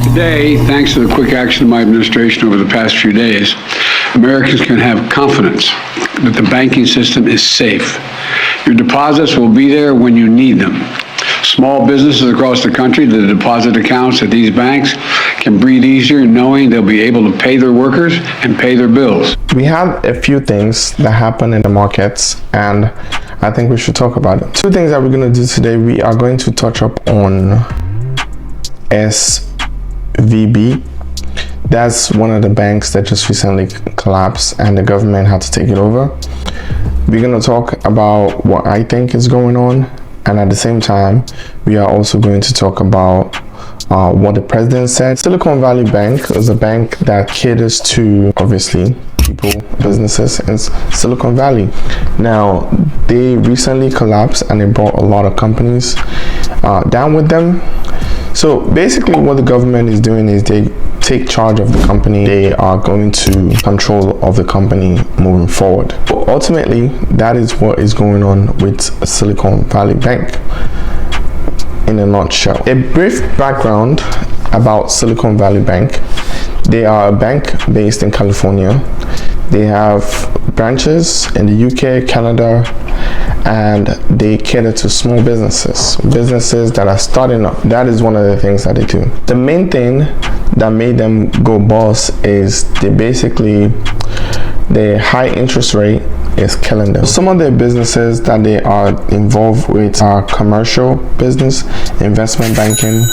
Today, thanks to the quick action of my administration over the past few days, Americans can have confidence that the banking system is safe. Your deposits will be there when you need them. Small businesses across the country, the deposit accounts at these banks can breathe easier knowing they'll be able to pay their workers and pay their bills. We have a few things that happen in the markets, and I think we should talk about it. Two things that we're going to do today. We are going to touch up on SVB. That's one of the banks that just recently collapsed and the government had to take it over. We're going to talk about what I think is going on, and at the same time we are also going to talk about what the president said. Silicon Valley Bank is a bank that caters to, obviously, people, businesses in Silicon Valley. Now, they recently collapsed and they brought a lot of companies down with them. So basically what the government is doing is they take charge of the company. They are going to control of the company moving forward. But ultimately, that is what is going on with Silicon Valley Bank in a nutshell. A brief background about Silicon Valley Bank. They are a bank based in California. They have branches in the UK, Canada, and they cater to small businesses that are starting up. That is one of the things that they do. The main thing that made them go bust is the high interest rate is killing them. Some of their businesses that they are involved with are commercial business, investment banking.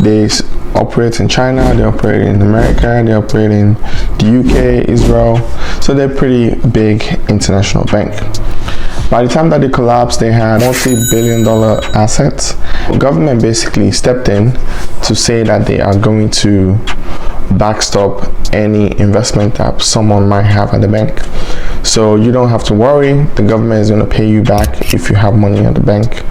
They operate in China, they operate in America, they operate in the UK, Israel. So they're pretty big international bank. By the time that they collapsed, they had multi-billion-dollar assets. The government basically stepped in to say that they are going to backstop any investment that someone might have at the bank. So you don't have to worry. The government is going to pay you back if you have money at the bank.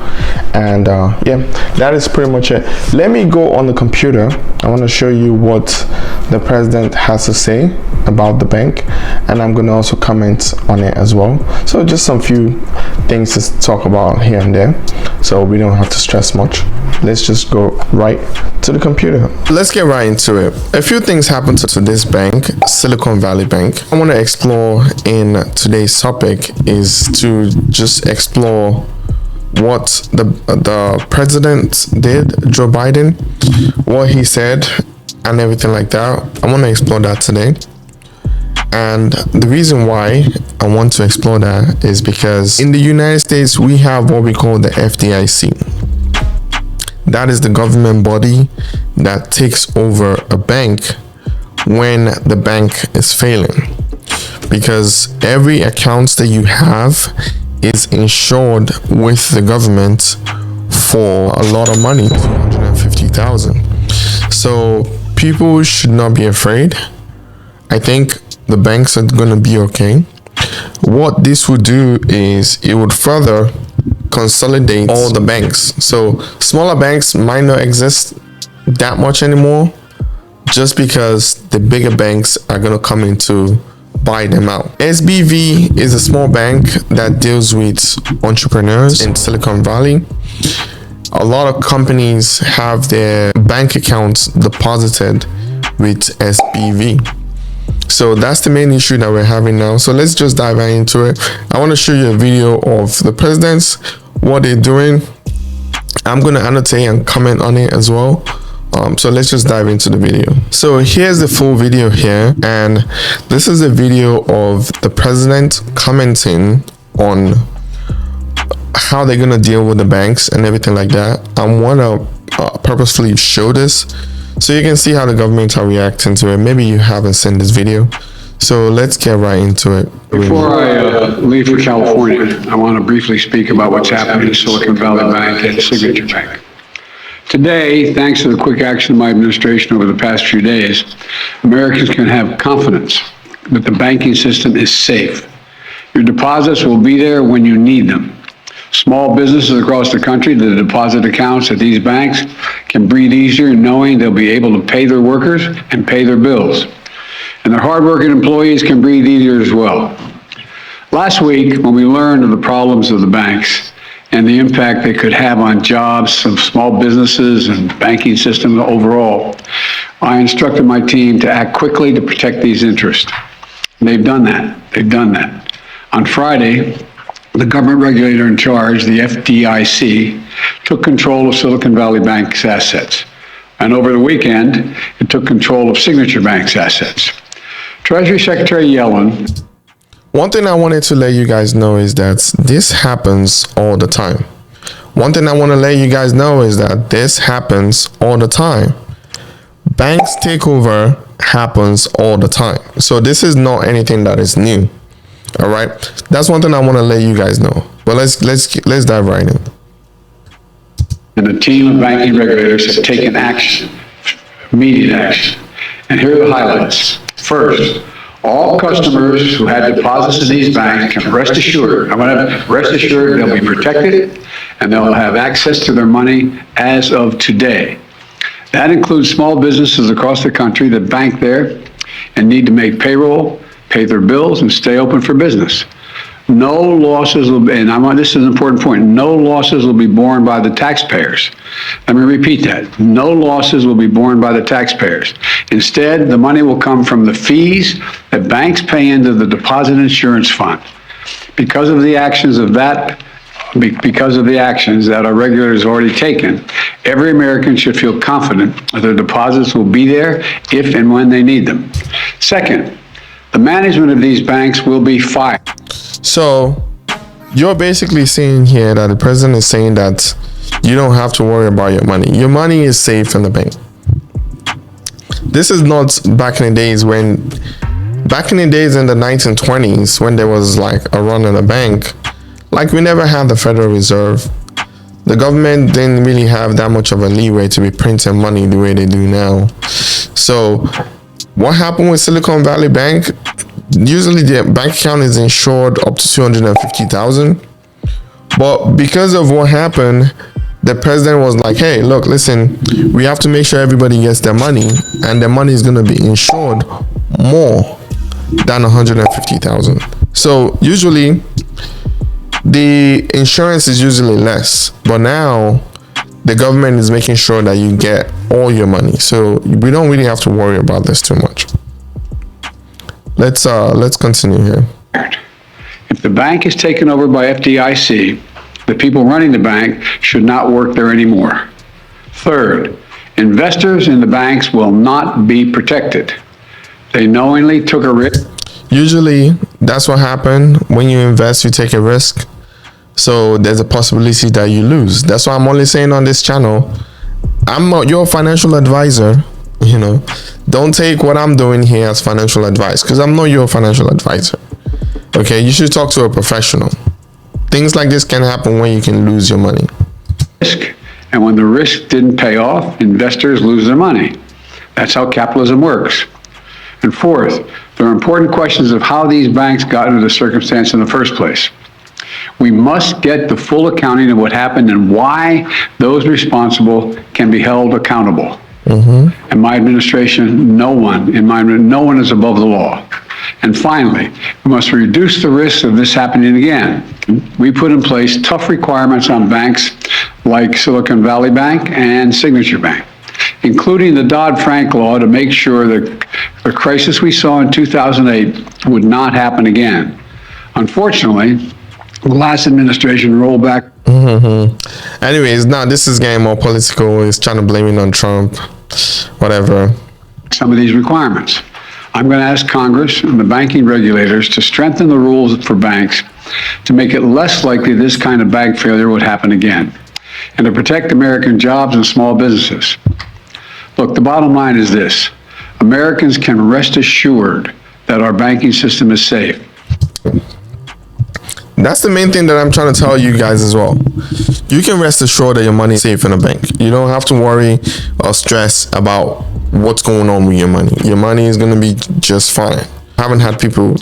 And yeah, that is pretty much it. Let me go on the computer. I want to show you what the president has to say about the bank, and I'm going to also comment on it as well. So just some few things to talk about here and there, so we don't have to stress much. Let's just go right to the computer. Let's get right into it. A few things happened to this bank, Silicon Valley Bank. I want to explore in today's topic is to just explore what the president did, Joe Biden, what he said and everything like that. I want to explore that today. And the reason why I want to explore that is because in the United States, we have what we call the FDIC. That is the government body that takes over a bank when the bank is failing. Because every account that you have is insured with the government for a lot of money, $250,000. So people should not be afraid. I think the banks are going to be okay. What this would do is it would further consolidate all the banks. So smaller banks might not exist that much anymore, just because the bigger banks are going to come in to buy them out. SBV is a small bank that deals with entrepreneurs in Silicon Valley. A lot of companies have their bank accounts deposited with SBV. So that's the main issue that we're having now. So let's just dive right into it. I want to show you a video of the presidents, what they're doing. I'm going to annotate and comment on it as well. So let's just dive into the video. So here's the full video here, and this is a video of the president commenting on how they're gonna deal with the banks and everything like that. I want to purposefully show this so you can see how the government are reacting to it. Maybe you haven't seen this video, so let's get right into it. Before I leave for California, I want to briefly speak about what's happening in Silicon Valley Bank and Signature Bank. Today, thanks to the quick action of my administration over the past few days, Americans can have confidence that the banking system is safe. Your deposits will be there when you need them. Small businesses across the country, the deposit accounts at these banks can breathe easier knowing they'll be able to pay their workers and pay their bills. And their hardworking employees can breathe easier as well. Last week, when we learned of the problems of the banks and the impact they could have on jobs of small businesses and banking system overall, I I instructed my team to act quickly to protect these interests. They've done that. They've done that. On Friday, the government regulator in charge, the FDIC, took control of Silicon Valley Bank's assets. And over the weekend, it took control of Signature Bank's assets. Treasury Secretary Yellen. One thing I wanted to let you guys know is that this happens all the time. One thing I want to let you guys know is that this happens all the time. Banks takeover happens all the time. So this is not anything that is new. All right. That's one thing I want to let you guys know. But let's dive right in. And a team of banking regulators have taken action, immediate action. And here are the highlights. First, all customers who had deposits in these banks can rest assured they'll be protected and they'll have access to their money as of today. That includes small businesses across the country that bank there and need to make payroll, pay their bills, and stay open for business. No losses will be, and this is an important point, no losses will be borne by the taxpayers. Let me repeat that. No losses will be borne by the taxpayers. Instead, the money will come from the fees that banks pay into the deposit insurance fund. Because of the actions that our regulators have already taken, every American should feel confident that their deposits will be there if and when they need them. Second, the management of these banks will be fired. So you're basically saying here that the president is saying that you don't have to worry about your money. Your money is safe in the bank. This is not back in the days in the 1920s when there was like a run on a bank. Like, we never had the Federal Reserve. The government didn't really have that much of a leeway to be printing money the way they do now. So what happened with Silicon Valley Bank? Usually the bank account is insured up to $250,000. But because of what happened, the president was like, hey, look, listen, we have to make sure everybody gets their money, and their money is going to be insured more than $150,000. So usually the insurance is usually less, but now the government is making sure that you get all your money. So we don't really have to worry about this too much. Let's continue here. If the bank is taken over by FDIC, the people running the bank should not work there anymore. Third, investors in the banks will not be protected. They knowingly took a risk. Usually, that's what happened. When you invest, you take a risk. So there's a possibility that you lose. That's why I'm only saying on this channel, I'm not your financial advisor. You know, don't take what I'm doing here as financial advice, because I'm not your financial advisor. Okay, you should talk to a professional. Things like this can happen when you can lose your money. And when the risk didn't pay off, investors lose their money. That's how capitalism works. And fourth, there are important questions of how these banks got into the circumstance in the first place. We must get the full accounting of what happened and why those responsible can be held accountable. In my administration, no one is above the law. And finally, we must reduce the risk of this happening again. We put in place tough requirements on banks like Silicon Valley Bank and Signature Bank, including the Dodd-Frank law, to make sure that the crisis we saw in 2008 would not happen again. Unfortunately, the last administration rolled back. Anyways, now this is getting more political. He's trying to blame it on Trump, whatever. Some of these requirements. I'm going to ask Congress and the banking regulators to strengthen the rules for banks to make it less likely this kind of bank failure would happen again, and to protect American jobs and small businesses. Look, the bottom line is this: Americans can rest assured that our banking system is safe. That's the main thing that I'm trying to tell you guys as well. You can rest assured that your money is safe in a bank. You don't have to worry or stress about what's going on with your money. Your money is going to be just fine. I haven't had people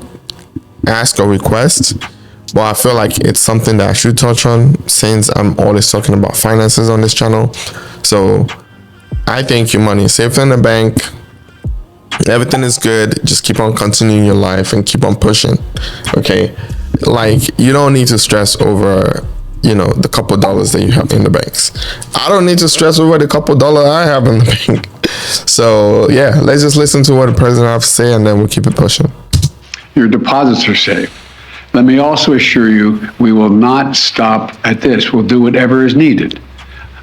ask or request, but I feel like it's something that I should touch on since I'm always talking about finances on this channel. So I think your money is safe in the bank. Everything is good. Just keep on continuing your life and keep on pushing. Okay. Like, you don't need to stress over, the couple dollars that you have in the banks. I don't need to stress over the couple dollars I have in the bank. So yeah, let's just listen to what the president has to say, and then we'll keep it pushing. Your deposits are safe. Let me also assure you, we will not stop at this. We'll do whatever is needed.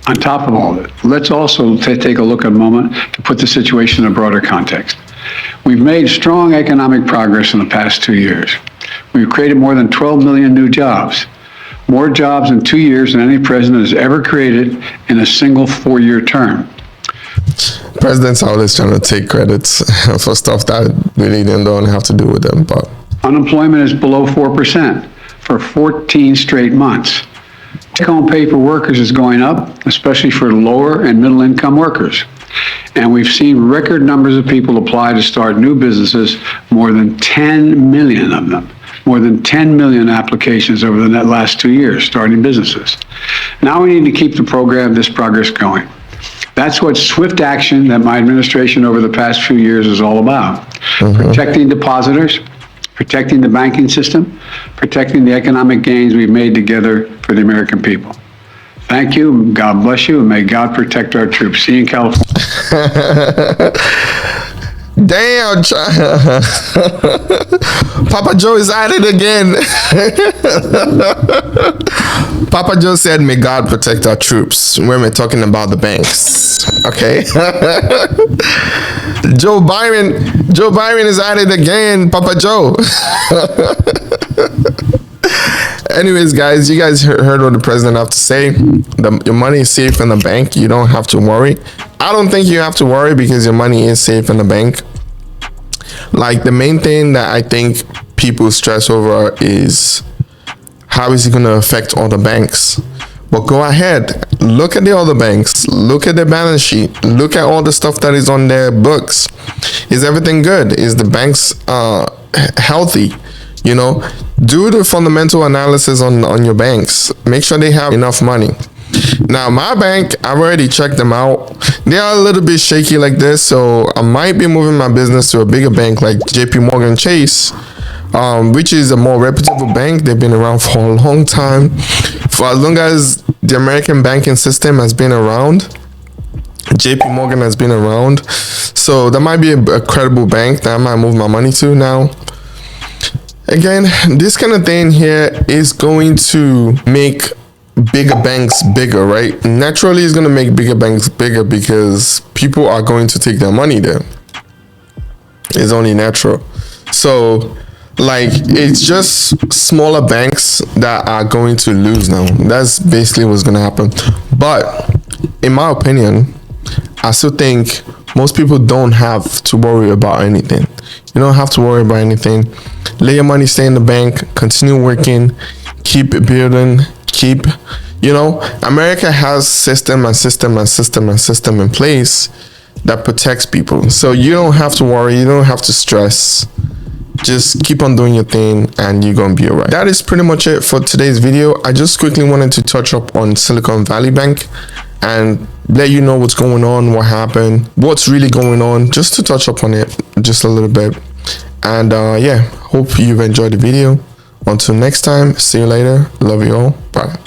On top of all that, let's also take a look at a moment to put the situation in a broader context. We've made strong economic progress in the past 2 years. We've created more than 12 million new jobs, more jobs in 2 years than any president has ever created in a single 4-year term. Presidents are always trying to take credits for stuff that really don't have to do with them. But unemployment is below 4% for 14 straight months. Take-home pay for workers is going up, especially for lower and middle-income workers. And we've seen record numbers of people apply to start new businesses, more than 10 million of them. More than 10 million applications over the last 2 years starting businesses. Now we need to keep this progress going. That's what swift action that my administration over the past few years is all about. Protecting depositors, protecting the banking system, protecting the economic gains we've made together for the American people. Thank you, God bless you, and may God protect our troops. See you in California. Damn, Papa Joe is at it again. Papa Joe said, may God protect our troops when we're talking about the banks. Okay. Joe Byron is at it again, Papa Joe. Anyways, guys, you guys heard what the president have to say. Your money is safe in the bank. You don't have to worry. I don't think you have to worry because your money is safe in the bank. Like, the main thing that I think people stress over is how is it going to affect all the banks? But go ahead, look at the other banks, look at their balance sheet, look at all the stuff that is on their books. Is everything good? Is the banks healthy? You know, do the fundamental analysis on your banks. Make sure they have enough money. Now, my bank, I've already checked them out. They are a little bit shaky like this, so I might be moving my business to a bigger bank like JP Chase, which is a more reputable bank. They've been around for a long time. For as long as the American banking system has been around, JP Morgan has been around. So that might be a credible bank that I might move my money to now. Again, this kind of thing here is going to make bigger banks bigger, right? Naturally, it's going to make bigger banks bigger because people are going to take their money there. It's only natural. So, like, it's just smaller banks that are going to lose now. That's basically what's going to happen. But in my opinion, I still think most people don't have to worry about anything. You don't have to worry about anything. Let your money stay in the bank, continue working, keep building, America has system in place that protects people. So you don't have to worry, you don't have to stress. Just keep on doing your thing and you're gonna be alright. That is pretty much it for today's video. I just quickly wanted to touch up on Silicon Valley Bank and let you know what's going on, what happened, what's really going on, just to touch up on it just a little bit. And yeah, hope you've enjoyed the video. Until next time, see you later. Love you all. Bye.